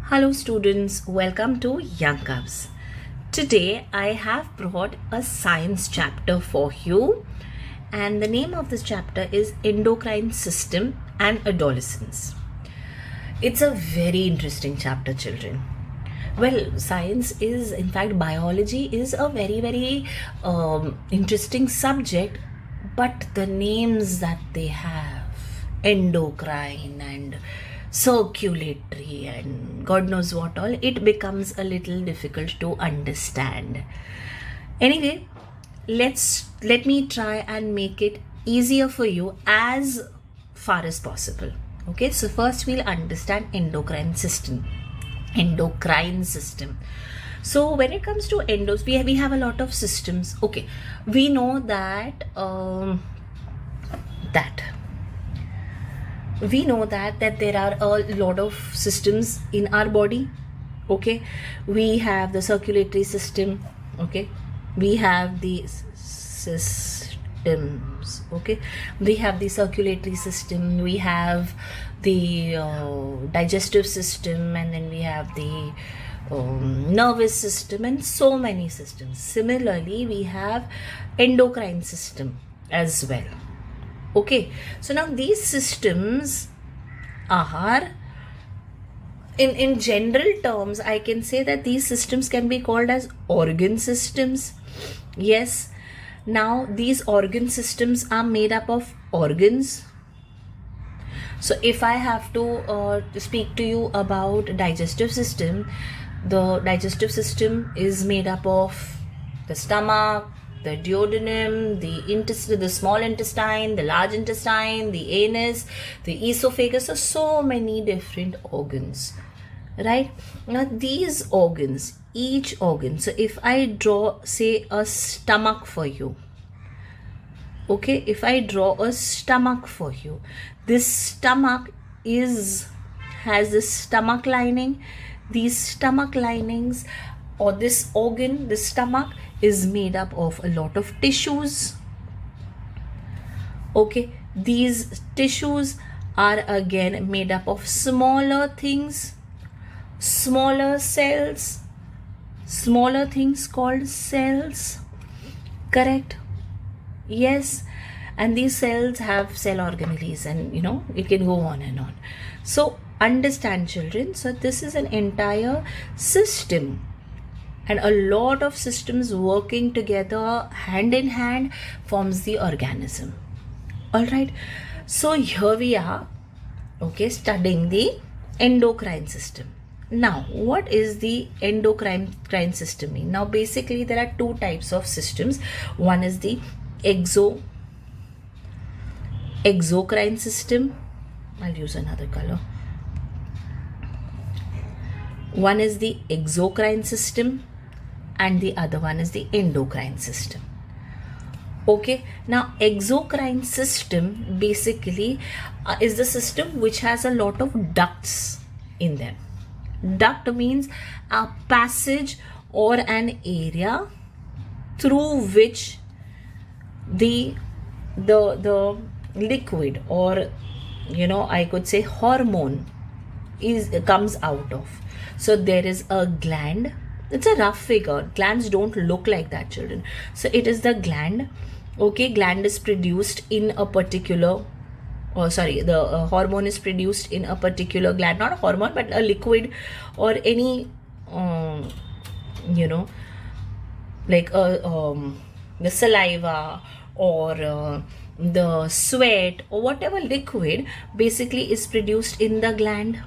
Hello students, welcome to Young Cubs. Today I have brought a science chapter for you, and the name of this chapter is Endocrine System and Adolescence. It's a very interesting chapter, children. Well, science is, in fact, biology is a very interesting subject, but the names that they have, endocrine and circulatory and God knows what all, it becomes a little difficult to understand. Anyway, let me try and make it easier for you as far as possible. Okay, so first we'll understand endocrine system. So when it comes to endos, we have a lot of systems. Okay, we know that that there are a lot of systems in our body. Okay, we have the circulatory system. Okay, we have the systems. Okay, we have the circulatory system, we have the digestive system, and then we have the nervous system, and so many systems. Similarly, we have endocrine system as well. Okay, so now these systems are, in general terms, I can say that these systems can be called as organ systems. Yes, now these organ systems are made up of organs. So if I have to speak to you about digestive system, the digestive system is made up of the stomach, the duodenum, the small intestine, the large intestine, the anus, the esophagus. So many different organs, right? Now these organs, each organ, so if I draw, say, a stomach for you, okay, if I draw a stomach for you, this stomach has this stomach lining. These stomach linings, or this organ, the stomach, is made up of a lot of tissues. Okay, these tissues are again made up of smaller things, smaller cells, smaller things called cells. Correct? Yes. And these cells have cell organelles, and it can go on and on. So understand, children, so this is an entire system, and a lot of systems working together hand in hand forms the organism. All right, so here we are, okay, studying the endocrine system. Now, what is the endocrine system mean? Now, basically, there are two types of systems. One is the exocrine system. I'll use another color. One is the exocrine system, and the other one is the endocrine system. Okay, now exocrine system basically is the system which has a lot of ducts in them. Duct means a passage or an area through which the liquid, or I could say hormone, comes out of. So there is a gland. It's a rough figure. Glands don't look like that, children. So it is the gland. Okay, gland is produced in a particular, the hormone is produced in a particular gland. Not a hormone, but a liquid, or any like the saliva, or the sweat, or whatever liquid basically is produced in the gland.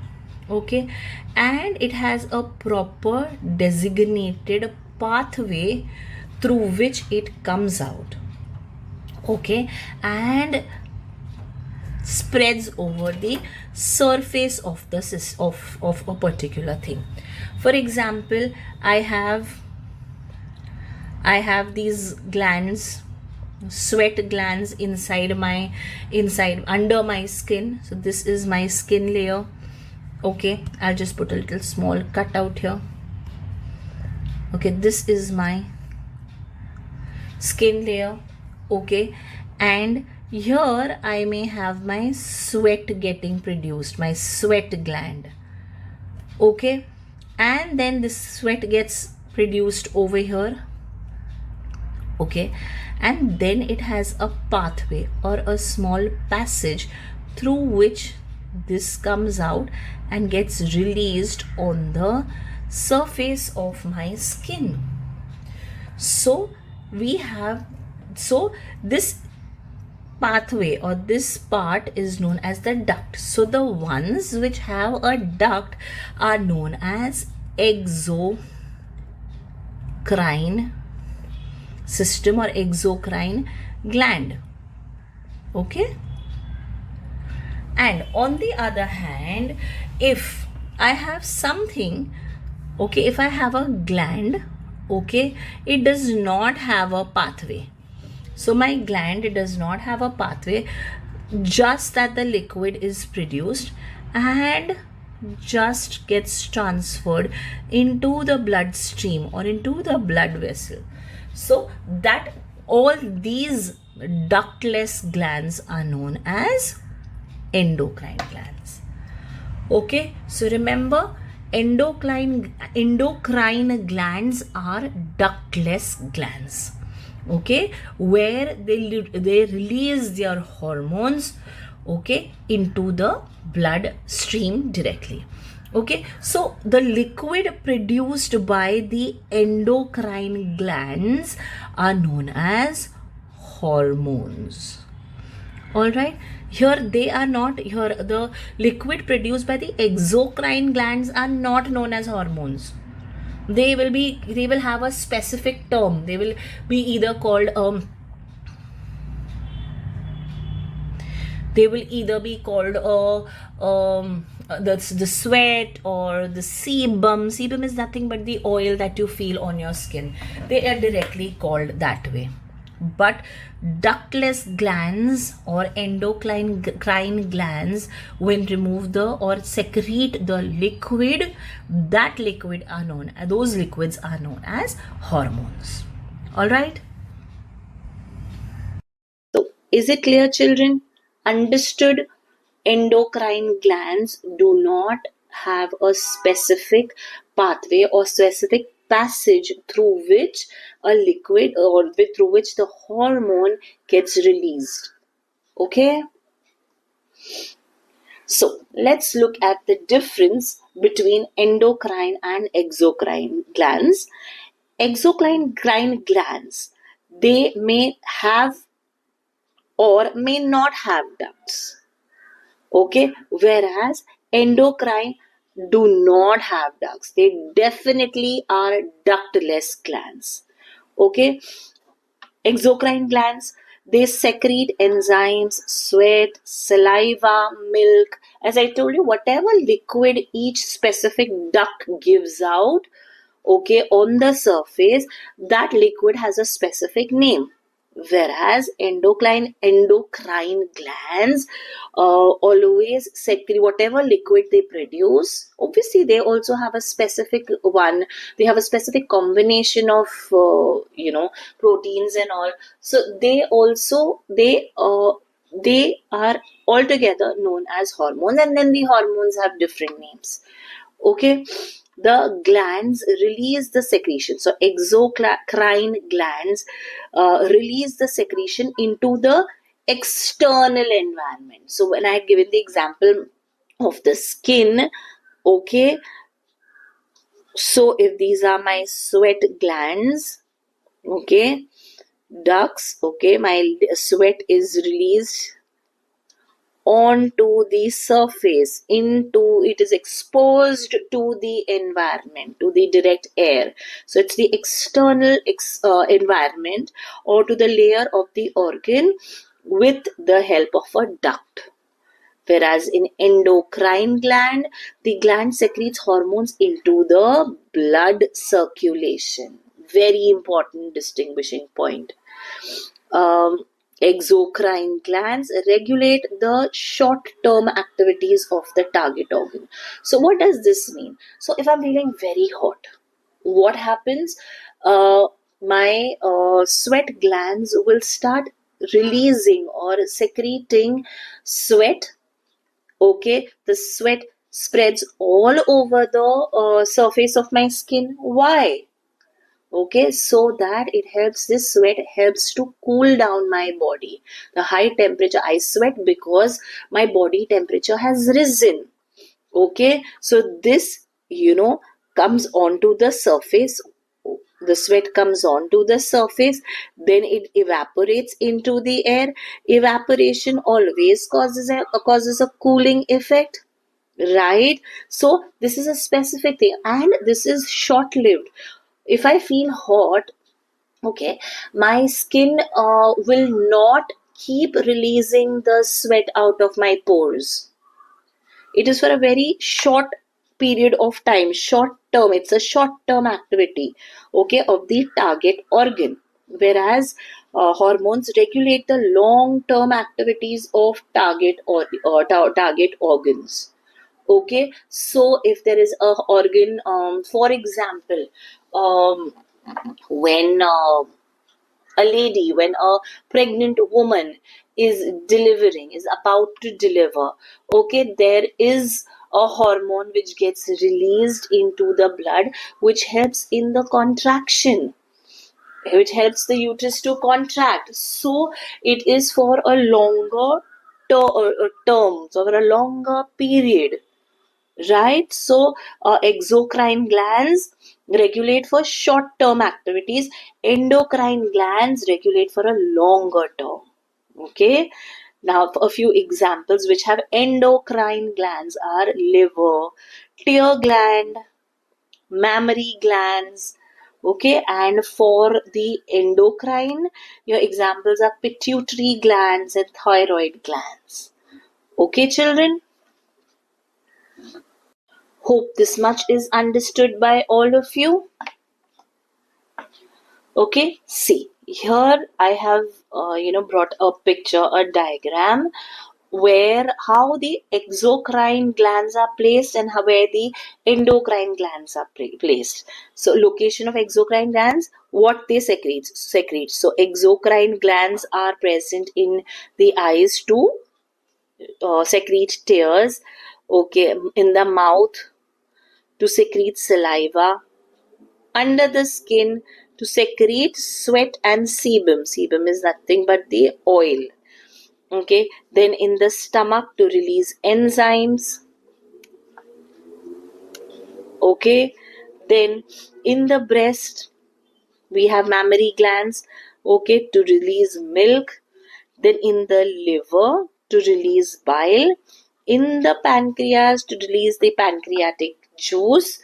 Okay, and it has a proper designated pathway through which it comes out. Okay, and spreads over the surface of a particular thing. For example, I have these glands, sweat glands, under my skin. So this is my skin layer. Okay, I'll just put a little small cut out here. Okay, this is my skin layer. Okay, and here I may have my sweat getting produced, my sweat gland. Okay, and then this sweat gets produced over here. Okay, and then it has a pathway or a small passage through which this comes out and gets released on the surface of my skin. So we have, so this pathway or this part is known as the duct. So the ones which have a duct are known as exocrine system or exocrine gland. Okay, and on the other hand, if I have something, okay, if I have a gland, okay, it does not have a pathway. So my gland does not have a pathway, just that the liquid is produced and just gets transferred into the bloodstream or into the blood vessel. So that all these ductless glands are known as endocrine glands. Okay, so remember, endocrine glands are ductless glands. Okay, where they release their hormones, okay, into the blood stream directly. Okay, so the liquid produced by the endocrine glands are known as hormones. All right, here they are not, here the liquid produced by the exocrine glands are not known as hormones. They will have a specific term. They will be either called the sweat or the sebum. Sebum is nothing but the oil that you feel on your skin. They are directly called that way. But ductless glands or endocrine glands, when remove the or secrete the liquid, those liquids are known as hormones. All right, so is it clear, children? Understood? Endocrine glands do not have a specific pathway or specific passage through which a liquid or through which the hormone gets released. Okay, so let's look at the difference between endocrine and exocrine glands. Exocrine glands, they may have or may not have ducts. Okay, whereas endocrine do not have ducts. They definitely are ductless glands. Okay, exocrine glands, they secrete enzymes, sweat, saliva, milk. As I told you, whatever liquid each specific duct gives out, okay, on the surface, that liquid has a specific name. Whereas endocrine glands always secrete whatever liquid they produce. Obviously, they also have a specific one. They have a specific combination of proteins and all. So they are altogether known as hormones, and then the hormones have different names. Okay, the glands release the secretion. So exocrine glands release the secretion into the external environment. So when I had given the example of the skin, okay, so if these are my sweat glands, okay, ducts, okay, my sweat is released onto the surface, it is exposed to the environment, to the direct air. So it's the external environment or to the layer of the organ with the help of a duct. Whereas in endocrine gland, the gland secretes hormones into the blood circulation. Very important distinguishing point. Exocrine glands regulate the short-term activities of the target organ. So what does this mean? So if I'm feeling very hot, what happens? My sweat glands will start releasing or secreting sweat. Okay, the sweat spreads all over the surface of my skin. Why? Okay, so that it helps, this sweat helps to cool down my body. The high temperature, I sweat because my body temperature has risen. Okay, so this, comes onto the surface. The sweat comes onto the surface, then it evaporates into the air. Evaporation always causes a cooling effect, right? So this is a specific thing, and this is short lived. If I feel hot, okay, my skin will not keep releasing the sweat out of my pores. It is for a very short period of time, short term. It's a short term activity, okay, of the target organ. Whereas hormones regulate the long term activities of target organs. Okay, so if there is a organ, for example, um, when a pregnant woman is about to deliver, okay, there is a hormone which gets released into the blood, which helps in the contraction, which helps the uterus to contract. So it is for a longer term, so for a longer period, right? So exocrine glands regulate for short term activities, endocrine glands regulate for a longer term. Okay, now a few examples which have endocrine glands are liver, tear gland, mammary glands. Okay, and for the endocrine, your examples are pituitary glands and thyroid glands. Okay, children, hope this much is understood by all of you. Okay, see, here I have brought a picture, a diagram, where how the exocrine glands are placed and where the endocrine glands are placed. So location of exocrine glands, what they secrete. So exocrine glands are present in the eyes to secrete tears, okay, in the mouth to secrete saliva, under the skin to secrete sweat and sebum. Sebum is nothing but the oil. Okay, then in the stomach to release enzymes. Okay, then in the breast we have mammary glands, okay, to release milk. Then in the liver to release bile. In the pancreas to release the pancreatic juice.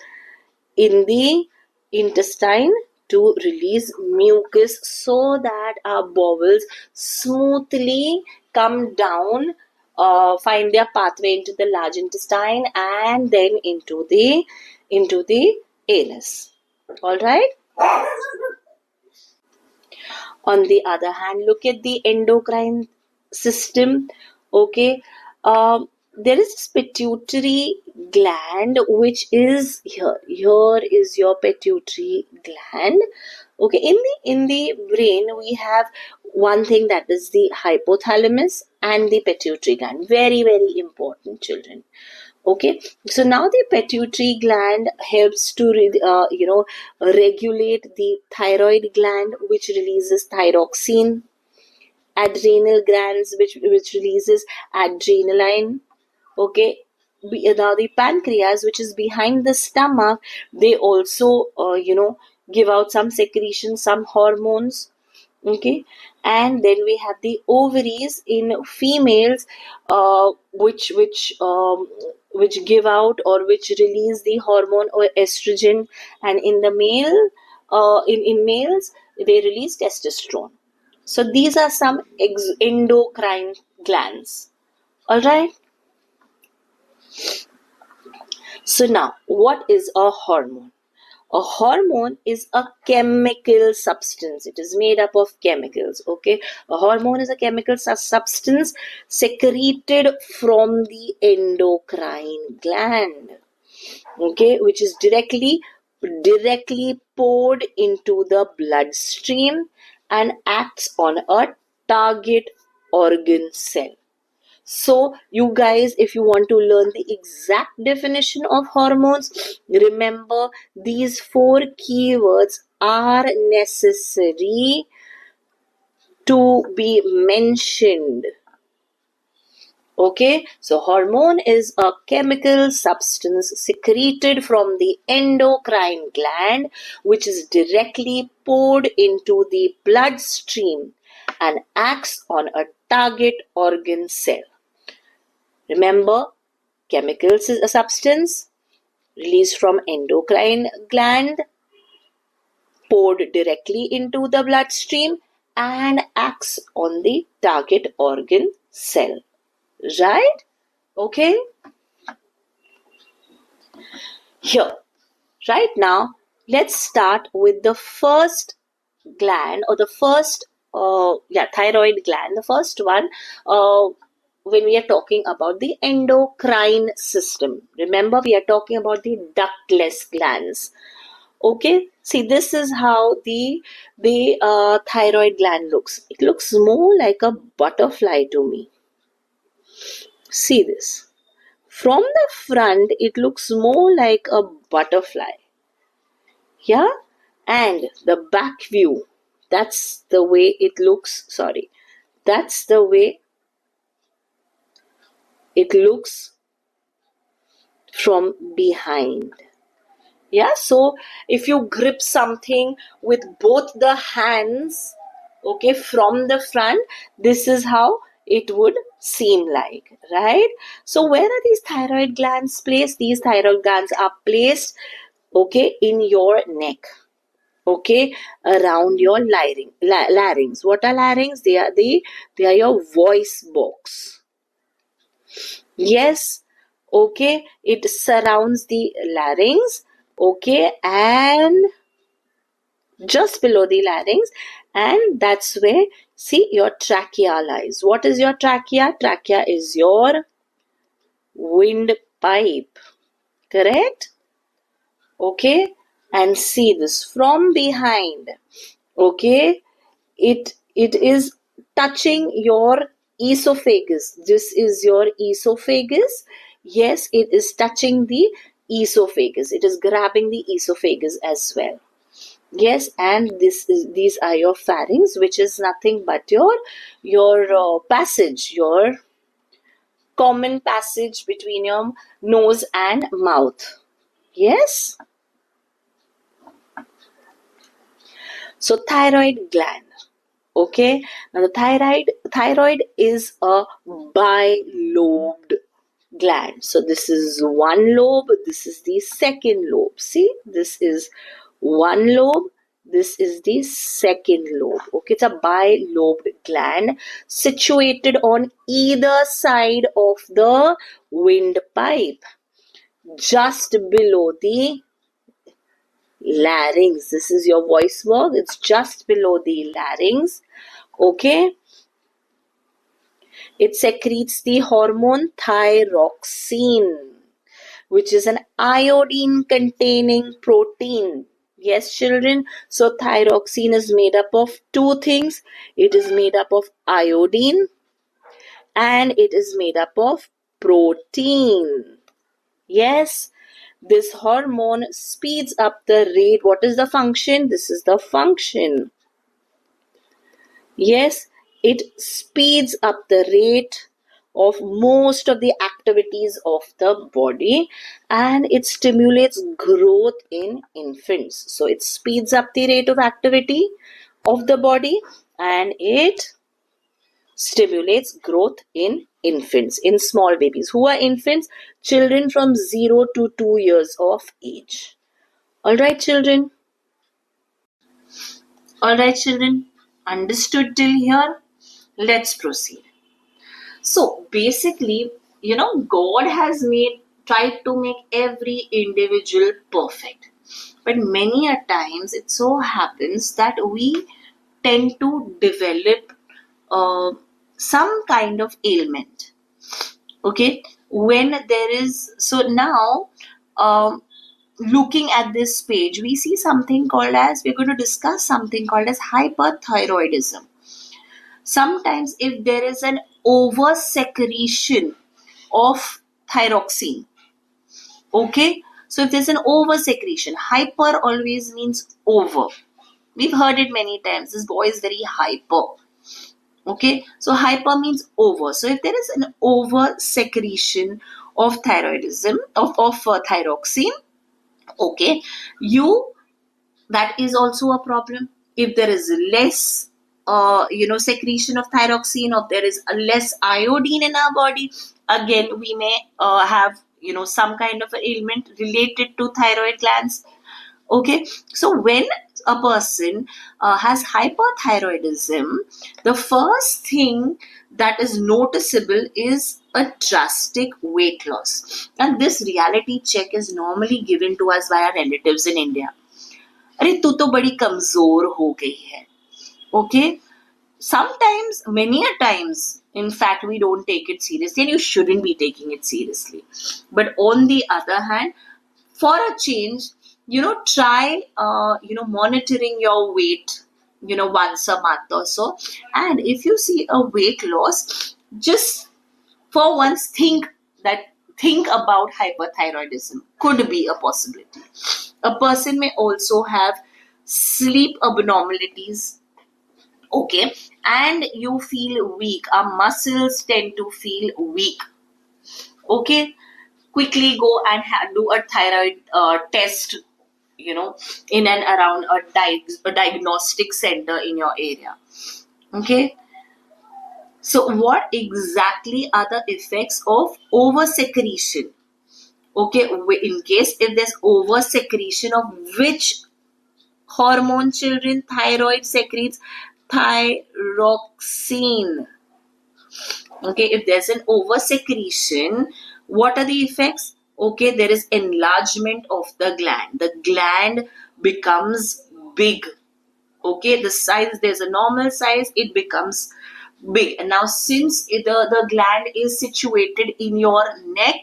In the intestine to release mucus so that our bowels smoothly come down, find their pathway into the large intestine and then into the anus. All right. On the other hand, look at the endocrine system. Okay, there is this pituitary gland which is here. Here is your pituitary gland. Okay, in the brain we have one thing, that is the hypothalamus and the pituitary gland. Very, very important, children. Okay, so now the pituitary gland helps to regulate the thyroid gland, which releases thyroxine. Adrenal glands, which releases adrenaline. Okay, now the pancreas, which is behind the stomach, they also give out some secretion, some hormones. Okay, and then we have the ovaries in females, which give out or which release the hormone or estrogen, and in the in males they release testosterone. So these are some endocrine glands. All right. So now, what is a hormone? A hormone is a chemical substance. It is made up of chemicals. Okay, a hormone is a chemical substance secreted from the endocrine gland. Okay, which is directly poured into the bloodstream and acts on a target organ cell. So you guys, if you want to learn the exact definition of hormones, remember these 4 keywords are necessary to be mentioned. Okay, so hormone is a chemical substance secreted from the endocrine gland, which is directly poured into the bloodstream and acts on a target organ cell. Remember, chemicals is a substance released from endocrine gland, poured directly into the bloodstream and acts on the target organ cell. Right? Okay? Here, right now, let's start with the first gland, or the first, thyroid gland, the first one, when we are talking about the endocrine system. Remember, we are talking about the ductless glands. Okay, see, this is how the thyroid gland looks. It looks more like a butterfly to me. See this. From the front, it looks more like a butterfly. Yeah, and the back view, that's the way it looks. Sorry, that's the way it looks from behind. Yeah, so if you grip something with both the hands, okay, from the front, this is how it would seem like, right? So where are these thyroid glands placed? These thyroid glands are placed, okay, in your neck, okay, around your larynx. What are larynx? They are your voice box. Yes, okay, it surrounds the larynx, okay, and just below the larynx, and that's where, see, your trachea lies. What is your trachea? Trachea is your windpipe, correct? Okay, and see this from behind, okay, it is touching your esophagus. This is your esophagus. Yes, it is touching the esophagus. It is grabbing the esophagus as well. Yes, and these are your pharynx, which is nothing but your passage, your common passage between your nose and mouth. Yes. So thyroid gland. Okay, now the thyroid is a bilobed gland. So this is one lobe, this is the second lobe. See, this is one lobe, this is the second lobe. Okay, it's a bilobed gland situated on either side of the windpipe, just below the larynx. This is your voice box. It's just below the larynx. Okay. It secretes the hormone thyroxine, which is an iodine containing protein. Yes, children. So thyroxine is made up of 2 things. It is made up of iodine and it is made up of protein. Yes. This hormone speeds up the rate. What is the function? This is the function. Yes, it speeds up the rate of most of the activities of the body and it stimulates growth in infants. So it speeds up the rate of activity of the body and it stimulates growth in infants, in small babies. Who are infants? Children from 0 to 2 years of age. Alright, children. Alright, children. Understood till here? Let's proceed. So basically, God has tried to make every individual perfect. But many a times it so happens that we tend to develop some kind of ailment. Okay, when there is, so now looking at this page, we see something called as, we're going to discuss something called as hyperthyroidism. Sometimes if there is an over secretion of thyroxine, okay, so if there's an over secretion, hyper always means over. We've heard it many times. This boy is very hyper. Okay, so hyper means over. So if there is an over secretion of thyroidism, of thyroxine, okay, that is also a problem. If there is less secretion of thyroxine, or there is a less iodine in our body, again we may have some kind of an ailment related to thyroid glands. Okay, so when a person has hyperthyroidism, the first thing that is noticeable is a drastic weight loss, and this reality check is normally given to us by our relatives in India. अरे तू तो बड़ी कमजोर हो गई है. Okay, sometimes, many a times, in fact, we don't take it seriously, and you shouldn't be taking it seriously. But on the other hand, for a change, try monitoring your weight once a month or so. And if you see a weight loss, just for once think about hyperthyroidism could be a possibility. A person may also have sleep abnormalities, okay, and you feel weak. Our muscles tend to feel weak, okay. Quickly go and do a thyroid test, in and around a diagnostic center in your area. Okay. So what exactly are the effects of over secretion? Okay, in case if there's over secretion of which hormone, children? Thyroid secretes thyroxine. Okay, if there's an over secretion, what are the effects? Okay, there is enlargement of the gland. The gland becomes big. Okay, the size, there's a normal size, it becomes big. And now since the gland is situated in your neck,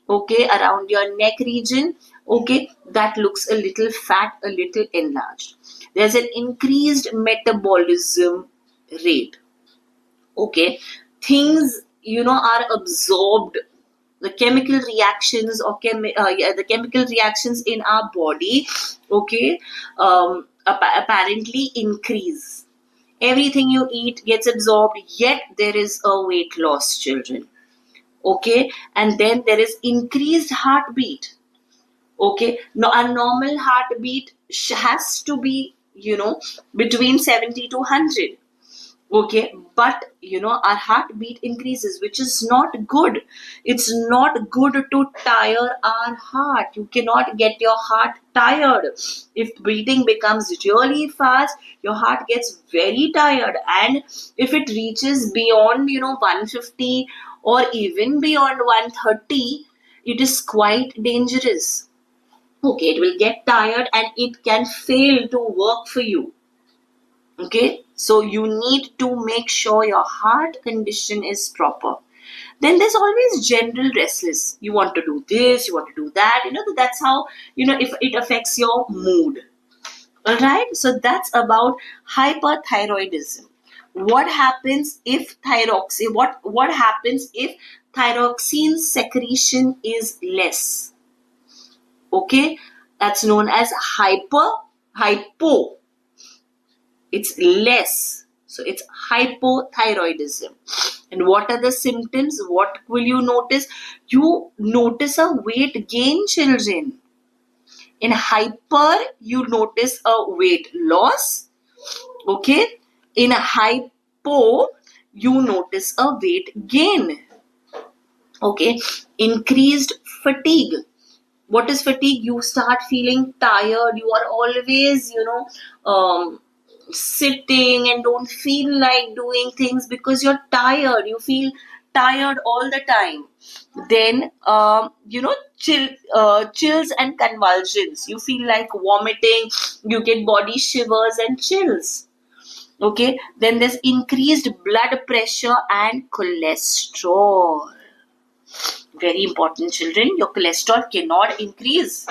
okay, around your neck region, okay, that looks a little fat, a little enlarged. There's an increased metabolism rate. Okay, things are absorbed. The chemical reactions or the chemical reactions in our body, okay, apparently increase. Everything you eat gets absorbed, yet there is a weight loss, children. Okay, and then there is increased heartbeat. Okay, no, a normal heartbeat has to be between 70 to 100. Okay, but our heartbeat increases, which is not good. It's not good to tire our heart. You cannot get your heart tired. If breathing becomes really fast, your heart gets very tired, and if it reaches beyond 150 or even beyond 130, it is quite dangerous. Okay, it will get tired and it can fail to work for you. Okay, so you need to make sure your heart condition is proper. Then there's always general restless. You want to do this, you want to do that. That's how, if it affects your mood. All right, so that's about hyperthyroidism. What happens if thyroxine? What happens if thyroxine secretion is less? Okay, that's known as hypo. It's less. So it's hypothyroidism. And what are the symptoms? What will you notice? You notice a weight gain, children. In hyper, you notice a weight loss. Okay. In hypo, you notice a weight gain. Okay. Increased fatigue. What is fatigue? You start feeling tired. You are always, sitting and don't feel like doing things because you're tired. You feel tired all the time. Then chills and convulsions. You feel like vomiting. You get body shivers and chills. Okay, then there's increased blood pressure and cholesterol. Very important, children. Your cholesterol cannot increase.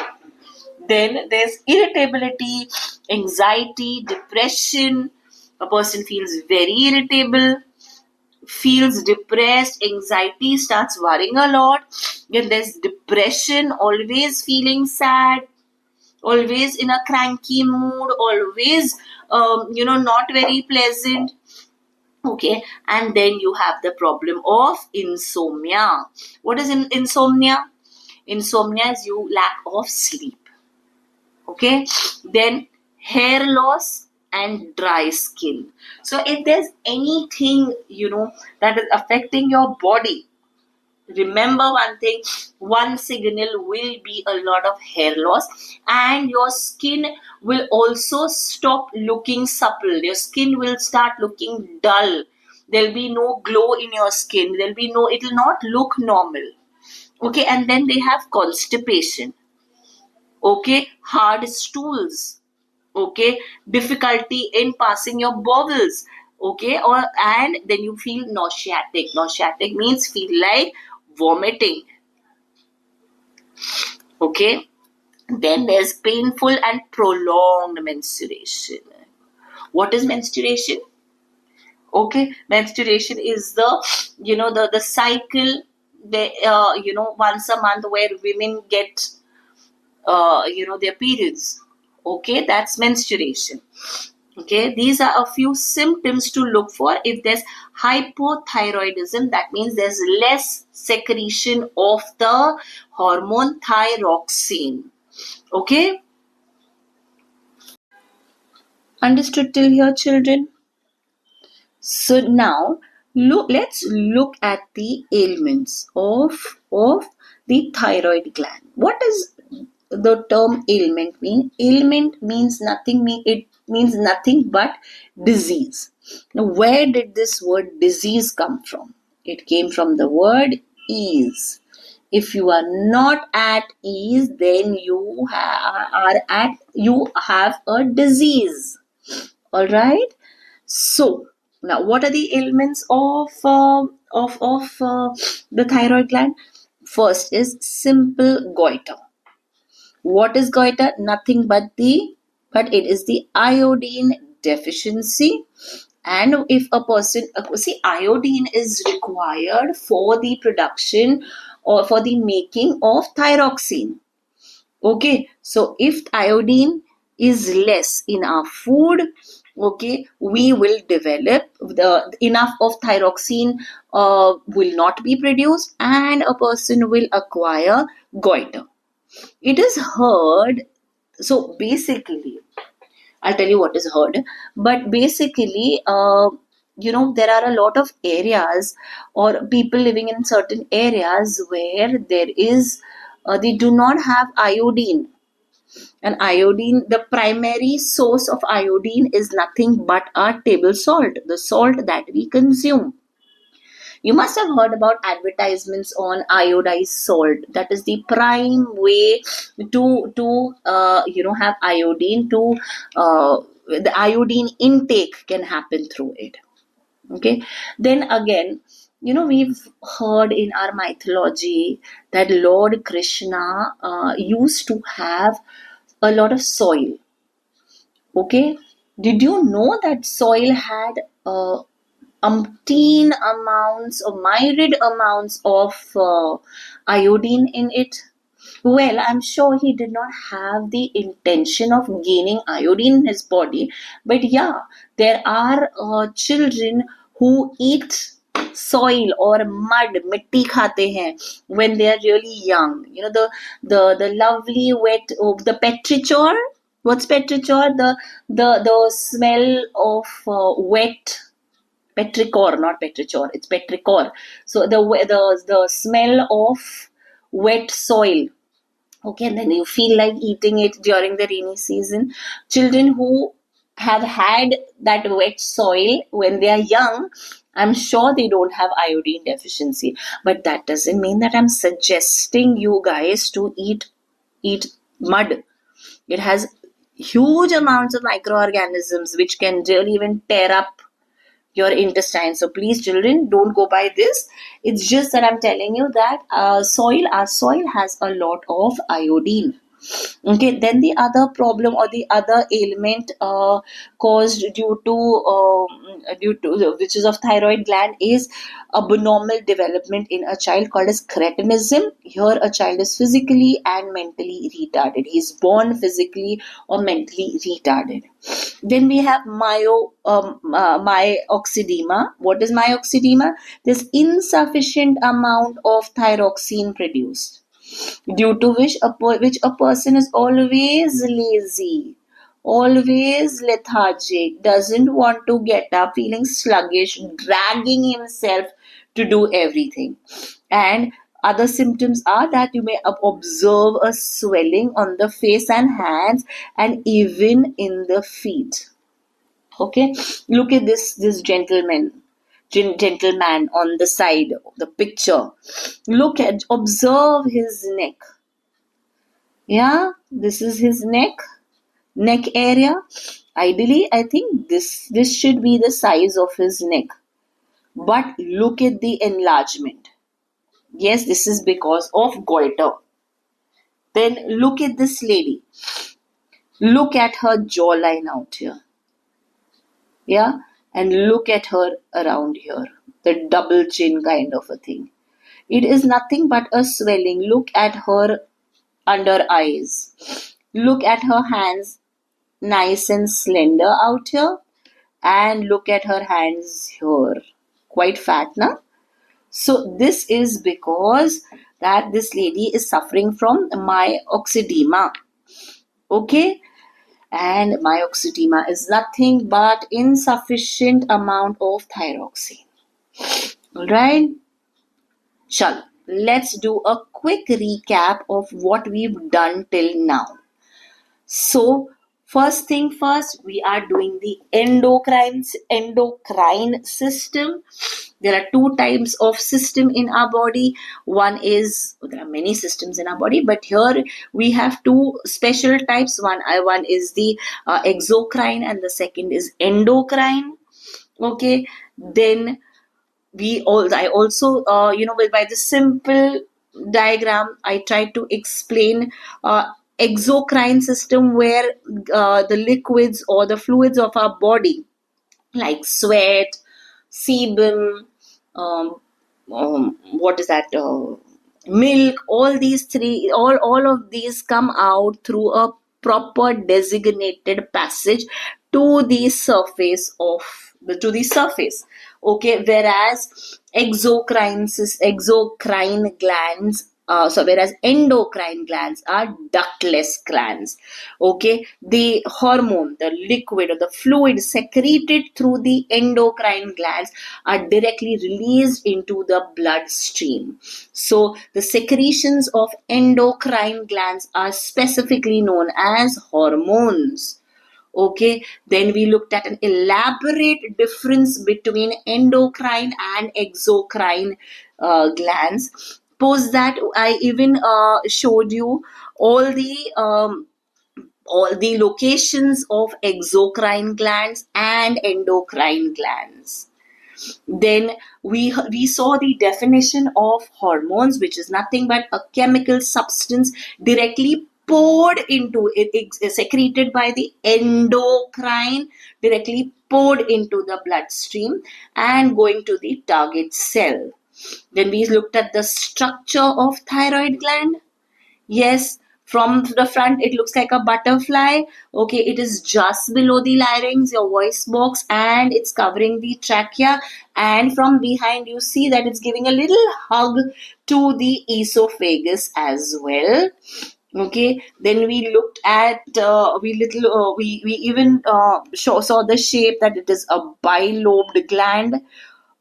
Then there's irritability, anxiety, depression. A person feels very irritable, feels depressed, anxiety, starts worrying a lot. Then there's depression, always feeling sad, always in a cranky mood, always not very pleasant. Okay, and then you have the problem of insomnia. What is insomnia? Insomnia is you lack of sleep. Okay, then hair loss and dry skin. So if there's anything that is affecting your body, remember one thing: one signal will be a lot of hair loss, and your skin will also stop looking supple. Your skin will start looking dull. There'll be no glow in your skin. It will not look normal. Okay, and then they have constipation. Okay, hard stools. Okay, difficulty in passing your bowels. Okay, and then you feel nauseatic. Nauseatic means feel like vomiting. Okay, then there's painful and prolonged menstruation. What is menstruation? Okay, menstruation is the cycle once a month where women get their periods. Okay, that's menstruation. Okay, these are a few symptoms to look for. If there's hypothyroidism, that means there's less secretion of the hormone thyroxine. Okay, understood till here, children? So now let's look at the ailments of the thyroid gland. What does the term ailment mean? Ailment means nothing. It means nothing but disease. Now, where did this word disease come from? It came from the word ease. If you are not at ease, then you have a disease. All right. So now, what are the ailments of the thyroid gland? First is simple goiter. What is goiter? Nothing but it is the iodine deficiency. And if a person, iodine is required for the production or for the making of thyroxine. Okay, so if iodine is less in our food, okay, we will develop enough of thyroxine will not be produced, and a person will acquire goiter. It is heard. So basically, I'll tell you what is heard. But basically, there are a lot of areas or people living in certain areas where they do not have iodine. And iodine, the primary source of iodine is nothing but our table salt, the salt that we consume. You must have heard about advertisements on iodized salt. That is the prime way to have iodine. The iodine intake can happen through it. Okay. Then again, we've heard in our mythology that Lord Krishna used to have a lot of soil. Okay. Did you know that soil had umpteen amounts or myriad amounts of iodine in it? Well, I'm sure he did not have the intention of gaining iodine in his body, but yeah, there are children who eat soil or mud, mitti khate hain, when they are really young. The lovely wet, the petrichor. What's petrichor? The smell of wet. Petrichor, not petrichor. It's petrichor. So the smell of wet soil. Okay, and then you feel like eating it during the rainy season. Children who have had that wet soil when they are young, I'm sure they don't have iodine deficiency. But that doesn't mean that I'm suggesting you guys to eat mud. It has huge amounts of microorganisms which can really even tear up your intestine. So please, children, don't go by this. It's just that I'm telling you that our soil has a lot of iodine. Okay, then the other problem or the other ailment caused due to which is of thyroid gland is abnormal development in a child called as cretinism. Here, a child is physically and mentally retarded. He is born physically or mentally retarded. Then we have myoxedema. What is myoxedema? There's insufficient amount of thyroxine produced, due to which a person is always lazy, always lethargic, doesn't want to get up, feeling sluggish, dragging himself to do everything. And other symptoms are that you may observe a swelling on the face and hands and even in the feet. Okay, look at this gentleman on the side of the picture. Observe his neck. Yeah, this is his neck area. Ideally, I think this should be the size of his neck. But look at the enlargement. Yes, this is because of goiter. Then look at this lady. Look at her jawline out here. Yeah, and look at her around here. The double chin kind of a thing. It is nothing but a swelling. Look at her under eyes. Look at her hands, nice and slender out here, and look at her hands here, quite fat now. So this is because that this lady is suffering from myoxedema. Okay, and myoxedema is nothing but insufficient amount of thyroxine. All right, chalo, let's do a quick recap of what we've done till now. So, first thing first, we are doing the endocrine system. There are two types of system in our body. One is, there are many systems in our body, but here we have two special types. One is the exocrine and the second is endocrine. Okay, then I also by the simple diagram I tried to explain exocrine system, where the liquids or the fluids of our body like sweat, sebum, um, what is that, milk, all of these come out through a proper designated passage to the surface okay, whereas exocrine glands, whereas endocrine glands are ductless glands. Okay, the hormone, the liquid or the fluid secreted through the endocrine glands are directly released into the bloodstream. So the secretions of endocrine glands are specifically known as hormones. Okay, then we looked at an elaborate difference between endocrine and exocrine glands. Post that, I even showed you all the locations of exocrine glands and endocrine glands. Then we saw the definition of hormones, which is nothing but a chemical substance directly poured into it, secreted by the endocrine, directly poured into the bloodstream and going to the target cell. Then we looked at the structure of thyroid gland. Yes, from the front it looks like a butterfly. Okay, it is just below the larynx, your voice box, and it's covering the trachea. And from behind you see that it's giving a little hug to the esophagus as well. Okay, then we looked at we even saw the shape that it is a bilobed gland.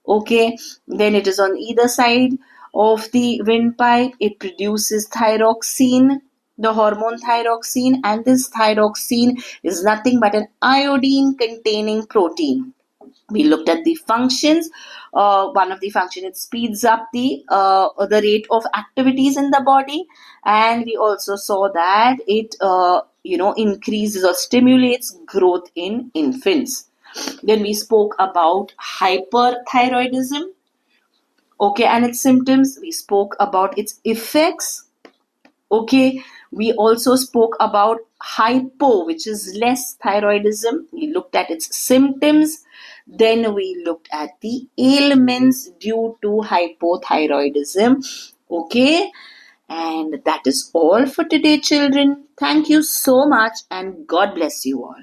Okay, then it is on either side of the windpipe. It produces thyroxine, the hormone thyroxine, and this thyroxine is nothing but an iodine containing protein. We looked at the functions. One of the functions, it speeds up the rate of activities in the body, and we also saw that it increases or stimulates growth in infants. Then we spoke about hyperthyroidism, okay, and its symptoms. We spoke about its effects. Okay, We also spoke about hypo, which is less thyroidism. We looked at its symptoms. Then we looked at the ailments due to hypothyroidism. Okay. And that is all for today, children. Thank you so much, and God bless you all.